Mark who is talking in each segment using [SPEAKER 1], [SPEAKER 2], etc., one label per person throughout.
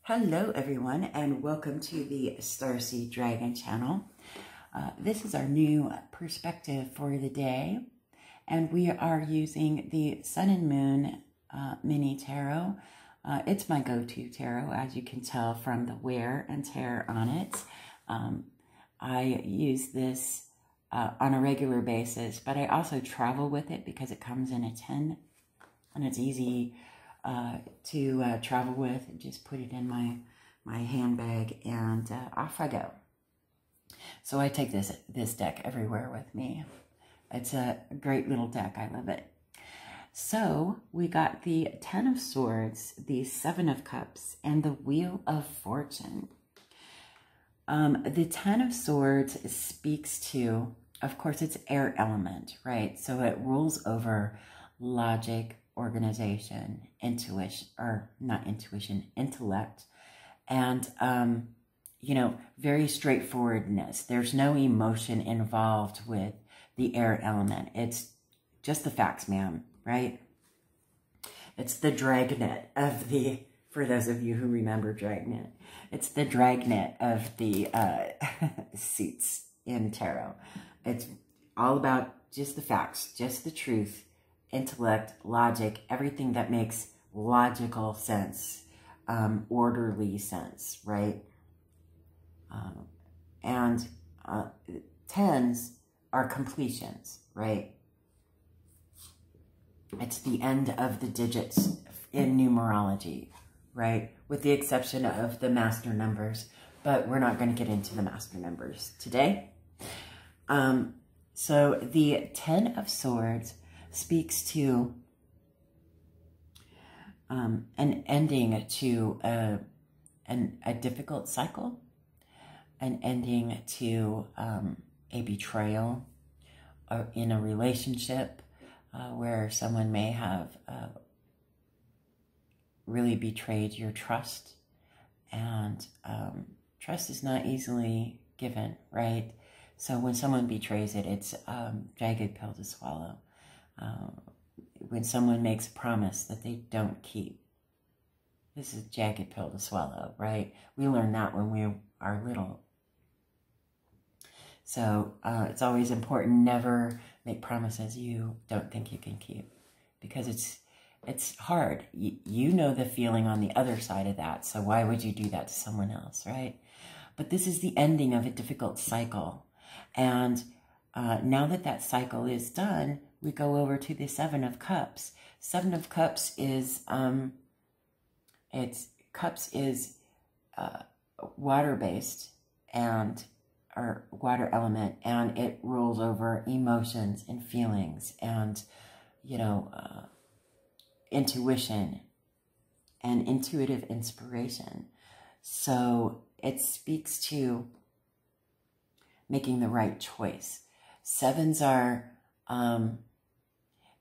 [SPEAKER 1] Hello everyone, and welcome to the Starseed Dragon channel. This is our new perspective for the day, and we are using the Sun and Moon mini tarot. It's my go-to tarot, as you can tell from the wear and tear on it. I use this on a regular basis, but I also travel with it because it comes in a tin, and it's easy to travel with. Just put it in my handbag and off I go. So I take this deck everywhere with me. It's a great little deck. I love it. So we got the Ten of Swords, the Seven of Cups, and the Wheel of Fortune. The Ten of Swords speaks to, of course, it's air element, right? So it rules over logic, organization, intuition, or not intuition, intellect, and, you know, very straightforwardness. There's no emotion involved with the air element. It's just the facts, ma'am, right? It's the dragnet of the, for those of you who remember Dragnet, it's the dragnet of the suits in tarot. It's all about just the facts, just the truth, intellect, logic, everything that makes logical sense, orderly sense, right? And tens are completions, right? It's the end of the digits in numerology, right? With the exception of the master numbers, but we're not going to get into the master numbers today. So the Ten of Swords speaks to an ending to a difficult cycle, an ending to a betrayal or in a relationship where someone may have really betrayed your trust, and trust is not easily given, right? So when someone betrays it, it's a jagged pill to swallow. When someone makes a promise that they don't keep, this is a jagged pill to swallow, right? We learn that when we are little. So it's always important, never make promises you don't think you can keep, because it's hard. You know the feeling on the other side of that, so why would you do that to someone else, right? But this is the ending of a difficult cycle. And now that that cycle is done, we go over to the Seven of Cups. Seven of Cups is, water-based and, or water element, and it rolls over emotions and feelings and, you know, intuition and intuitive inspiration. So it speaks to making the right choice. Sevens are,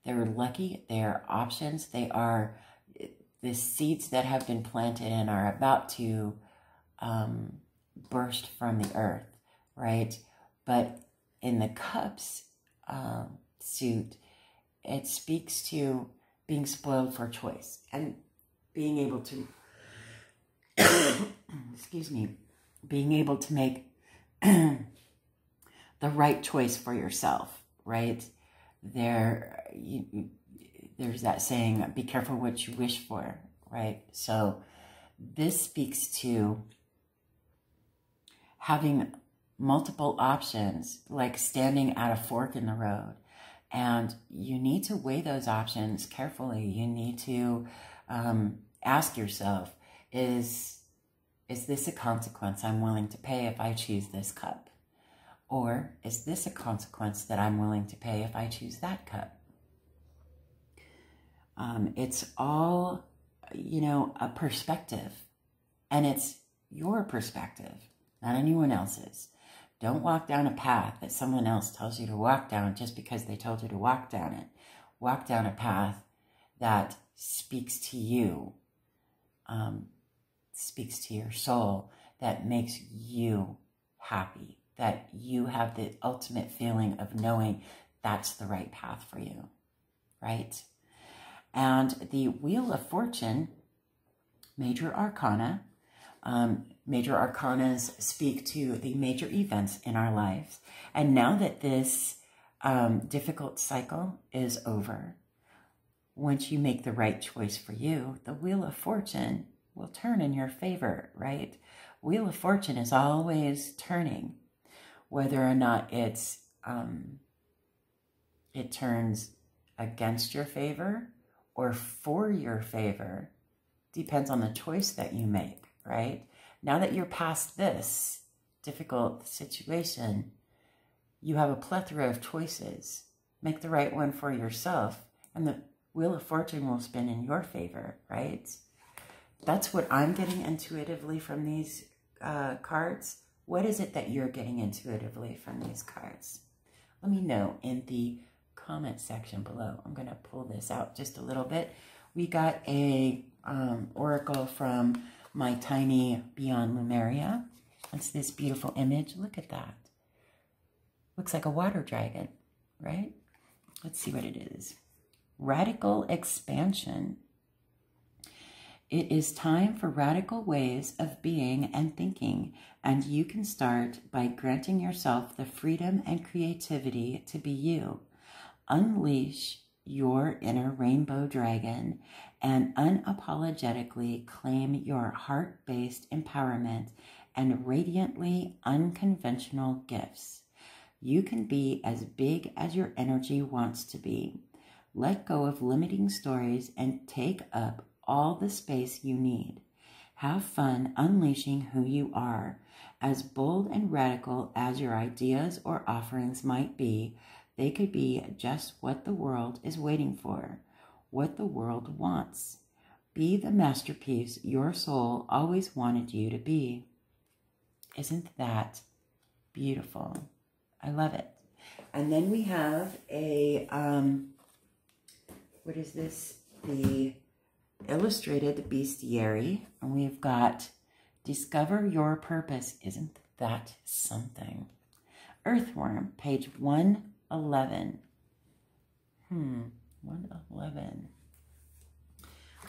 [SPEAKER 1] they're lucky, they're options, they are the seeds that have been planted and are about to burst from the earth, right? But in the Cups suit, it speaks to being spoiled for choice and being able to, excuse me, being able to make the right choice for yourself, right? There's that saying, be careful what you wish for, right? So this speaks to having multiple options, like standing at a fork in the road. And you need to weigh those options carefully. You need to ask yourself, is this a consequence I'm willing to pay if I choose this cup? Or is this a consequence that I'm willing to pay if I choose that cup? It's all, you know, a perspective. And it's your perspective, not anyone else's. Don't walk down a path that someone else tells you to walk down just because they told you to walk down it. Walk down a path that speaks to you, speaks to your soul, that makes you happy, that you have the ultimate feeling of knowing that's the right path for you, right? And the Wheel of Fortune, major arcana, Major arcanas speak to the major events in our lives. And now that this difficult cycle is over, once you make the right choice for you, the Wheel of Fortune will turn in your favor, right? Wheel of Fortune is always turning, whether or not it turns against your favor or for your favor, depends on the choice that you make, right? Now that you're past this difficult situation, you have a plethora of choices. Make the right one for yourself, and the Wheel of Fortune will spin in your favor, right? That's what I'm getting intuitively from these cards. What is it that you're getting intuitively from these cards? Let me know in the comment section below. I'm going to pull this out just a little bit. We got a oracle from my tiny Beyond Lumeria. It's this beautiful image. Look at that. Looks like a water dragon, right? Let's see what it is. Radical expansion. It is time for radical ways of being and thinking, and you can start by granting yourself the freedom and creativity to be you. Unleash your inner rainbow dragon and unapologetically claim your heart-based empowerment and radiantly unconventional gifts. You can be as big as your energy wants to be. Let go of limiting stories and take up all the space you need. Have fun unleashing who you are. As bold and radical as your ideas or offerings might be, they could be just what the world is waiting for, what the world wants. Be the masterpiece your soul always wanted you to be. Isn't that beautiful? I love it. And then we have a, what is this? The Illustrated Bestiary. And we've got Discover Your Purpose. Isn't that something? Earthworm, page 111. 111.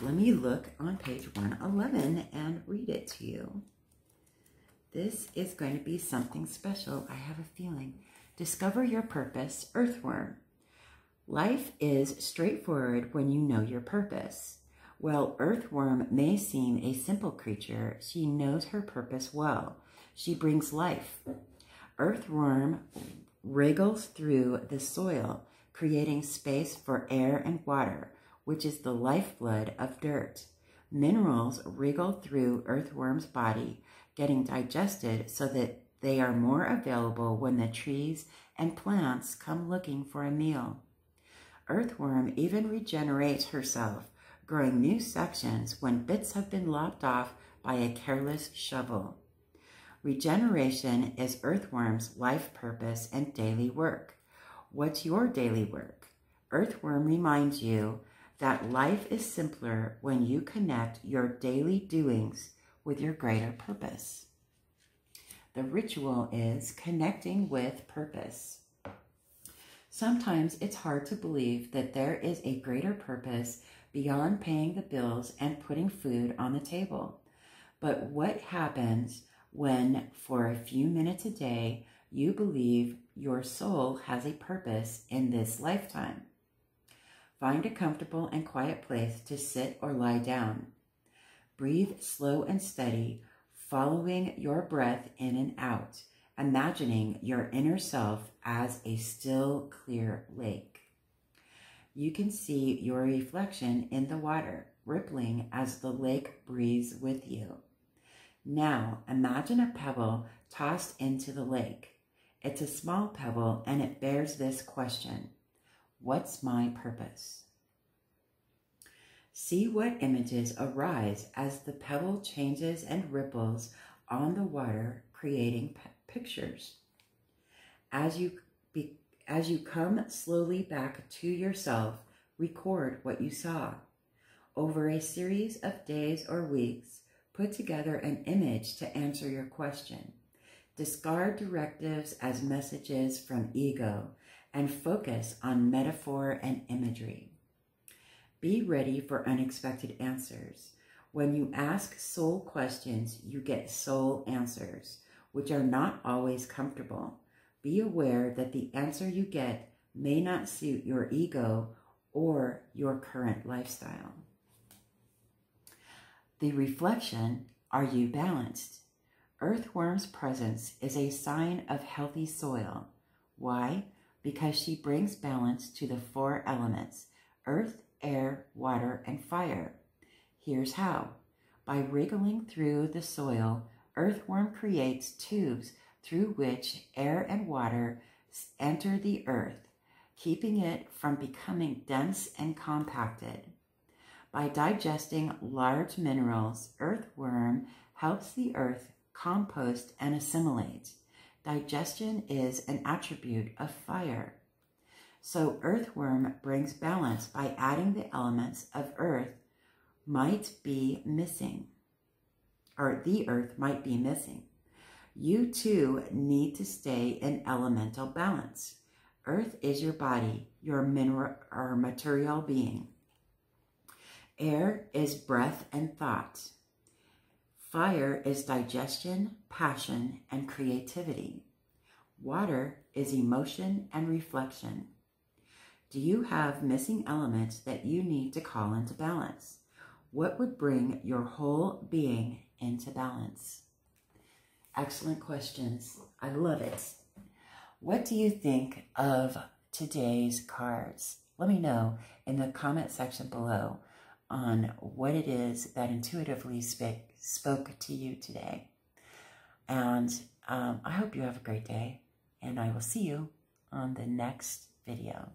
[SPEAKER 1] Let me look on page 111 and read it to you. This is going to be something special, I have a feeling. Discover your purpose, Earthworm. Life is straightforward when you know your purpose. While Earthworm may seem a simple creature, she knows her purpose well. She brings life. Earthworm wriggles through the soil, creating space for air and water, which is the lifeblood of dirt. Minerals wriggle through Earthworm's body, getting digested so that they are more available when the trees and plants come looking for a meal. Earthworm even regenerates herself, growing new sections when bits have been lopped off by a careless shovel. Regeneration is Earthworm's life purpose and daily work. What's your daily work? Earthworm reminds you that life is simpler when you connect your daily doings with your greater purpose. The ritual is connecting with purpose. Sometimes it's hard to believe that there is a greater purpose beyond paying the bills and putting food on the table. But what happens when, for a few minutes a day, you believe your soul has a purpose in this lifetime? Find a comfortable and quiet place to sit or lie down. Breathe slow and steady, following your breath in and out, imagining your inner self as a still, clear lake. You can see your reflection in the water, rippling as the lake breathes with you. Now, imagine a pebble tossed into the lake. It's a small pebble, and it bears this question: what's my purpose? See what images arise as the pebble changes and ripples on the water, creating pictures. As you come slowly back to yourself, record what you saw. Over a series of days or weeks, put together an image to answer your question. Discard directives as messages from ego and focus on metaphor and imagery. Be ready for unexpected answers. When you ask soul questions, you get soul answers, which are not always comfortable. Be aware that the answer you get may not suit your ego or your current lifestyle. The reflection, are you balanced? Earthworm's presence is a sign of healthy soil. Why? Because she brings balance to the 4 elements: earth, air, water, and fire. Here's how. By wriggling through the soil, earthworm creates tubes through which air and water enter the earth, keeping it from becoming dense and compacted. By digesting large minerals, earthworm helps the earth compost and assimilate. Digestion is an attribute of fire. So earthworm brings balance by adding the elements of earth might be missing, or the earth might be missing. You too need to stay in elemental balance. Earth is your body, your mineral or material being. Air is breath and thought. Fire is digestion, passion, and creativity. Water is emotion and reflection. Do you have missing elements that you need to call into balance? What would bring your whole being into balance? Excellent questions. I love it. What do you think of today's cards? Let me know in the comment section below on what it is that intuitively spoke to you today. And I hope you have a great day, and I will see you on the next video.